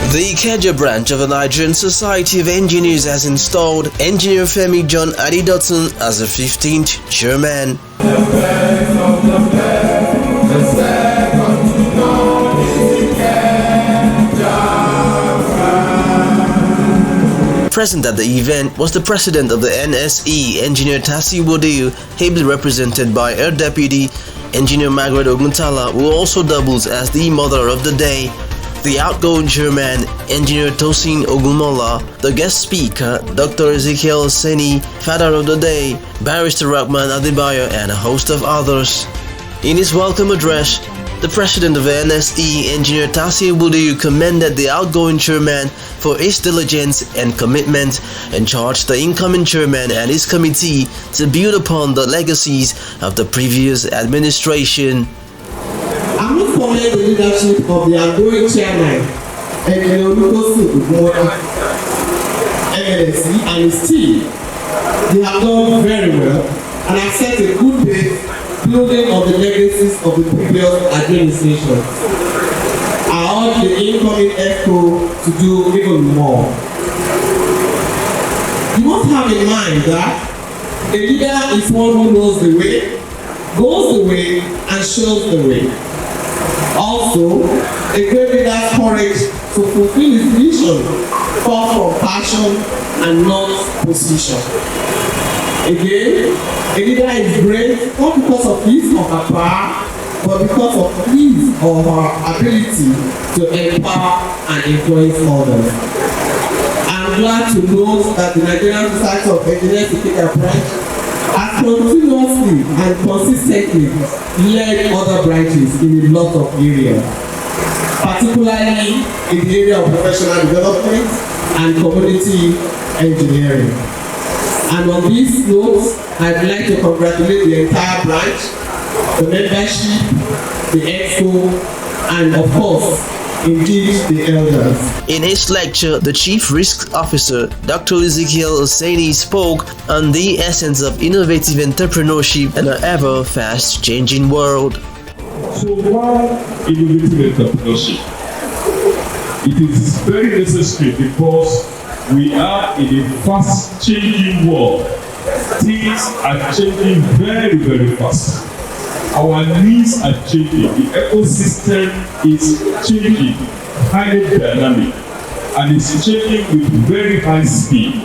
The Ikeja branch of the Nigerian Society of Engineers has installed Engineer Femi John Adidotun as the 15th chairman. Present at the event was the president of the NSE, Engineer Tasi Wodeyu, ably represented by her deputy, Engineer Margaret Oguntala, who also doubles as the mother of the day, the outgoing chairman, Engineer Tosin Ogumola, the guest speaker, Dr. Ezekiel Seni, father of the day, Barrister Rahman Adebayo, and a host of others. In his welcome address, the president of the NSE, Engineer Tasi Wodeyu, commended the outgoing chairman for his diligence and commitment and charged the incoming chairman and his committee to build upon the legacies of the previous administration. I will commend the leadership of the outgoing chairman, Engineer NSE, and his team. They have done very well and have set a good base building on the legacies of the previous administration. I urge the incoming EXCO to do even more. You must have in mind that a leader is one who knows the way, goes the way, and shows the way. Also, a great leader's courage to fulfill his mission comes from passion and not position. Again, a leader is great not because of his or her power, but because of his or her ability to empower and influence others. I am glad to note that the Nigerian Society of Engineers Ikeja branch has continuously and consistently led other branches in a lot of areas, particularly in the area of professional development and community engineering. And on this note, I'd like to congratulate the entire branch, the membership, the EXCO, and of course, indeed the elders. In his lecture, the Chief Risk Officer, Dr. Ezekiel Seni, spoke on the essence of innovative entrepreneurship in an ever fast-changing world. So why innovative entrepreneurship? It is very necessary because we are in a fast-changing world. Things are changing very, very fast. Our needs are changing. The ecosystem is changing, highly dynamic, and it's changing with very high speed.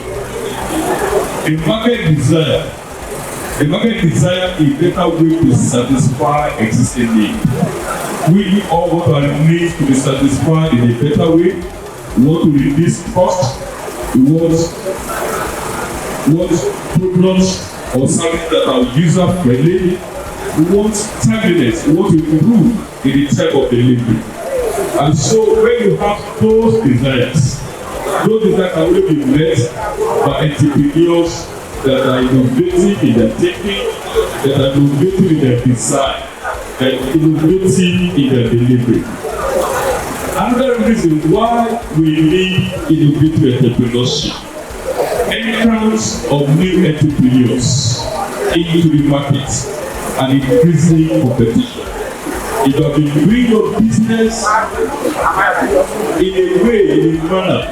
A market desire a better way to satisfy existing needs. We all want our needs to be satisfied in a better way. We want to reduce cost. We want programs or something that are user-friendly. We want timeliness. We want to improve in the type of delivery. And so when you have those desires can only be met by entrepreneurs that are innovative in their thinking, that are innovative in their design, that are innovative in their delivery. Another reason why we need innovative entrepreneurship, entrance of new entrepreneurs into the market and increasing competition. If you have been doing your business in a way, in a manner,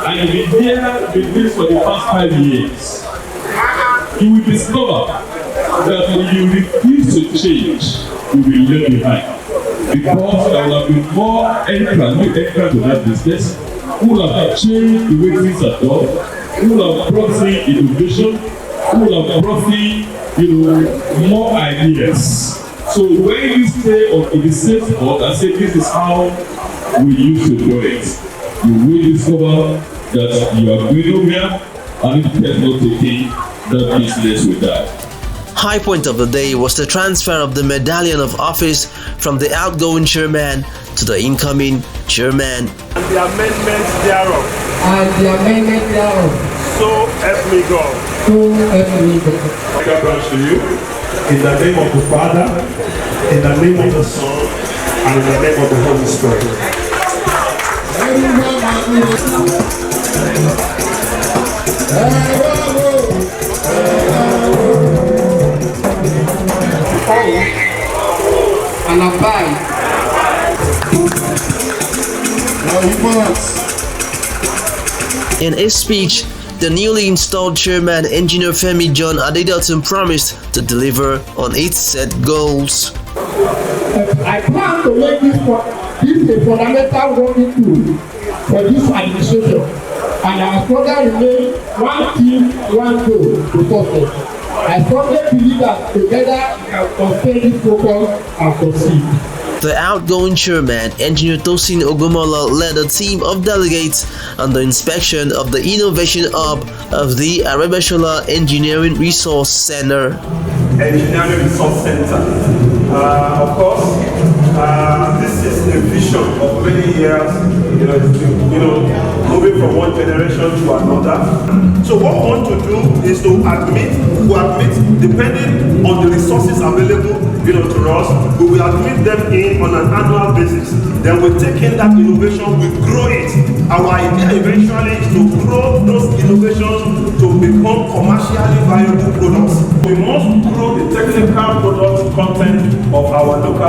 and you've been doing for the past 5 years, you will discover that when you refuse to change, you will be left behind. Because there will have been more new entrants to that business who will have changed the way things are done, who will have brought in innovation, who will have brought in, more ideas. So when you stay in the same spot and say this is how we used to do it, you will discover that you are going nowhere and it has not taken that business with that. High point of the day was the transfer of the medallion of office from the outgoing chairman to the incoming chairman. And the amendment thereof. So help me God. I grant to you, in the name of the Father, in the name of the Son, and in the name of the Holy Spirit. And abide. Now you must. In his speech, the newly installed chairman, Engineer Femi John Adedotun, promised to deliver on its set goals. I plan to make this a fundamental working tool for this administration, and our slogan remains one team, one goal to success. I strongly believe that together we can sustain this focus and proceed. The outgoing chairman, Engineer Tosin Ogumola, led a team of delegates on the inspection of the Innovation Hub of the Arebashola Engineering Resource Center. Engineering Resource Center. Of course, this is a vision of many years, moving from one generation to another. So what we want to do is to admit, depending on the resources available, to us, we will admit them in on an annual basis. Then we take in that innovation, we grow it. Our idea eventually is to grow those innovations to become commercially viable products. We must grow the technical product content of our local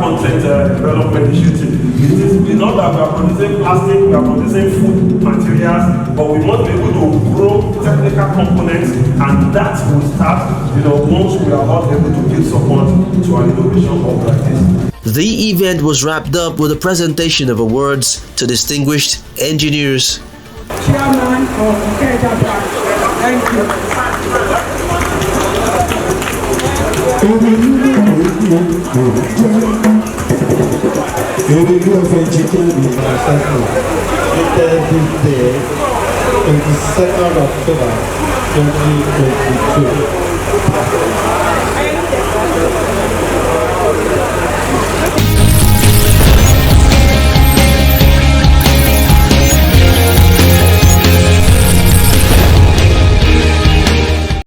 content development initiative. It is not that we are producing plastic, we are producing food materials, but we must be able to grow technical components, and that will start, once we are all able to give support to our innovation hub like this. The event was wrapped up with a presentation of awards to distinguished engineers. Chairman of Ikeja branch, thank you. October 2022.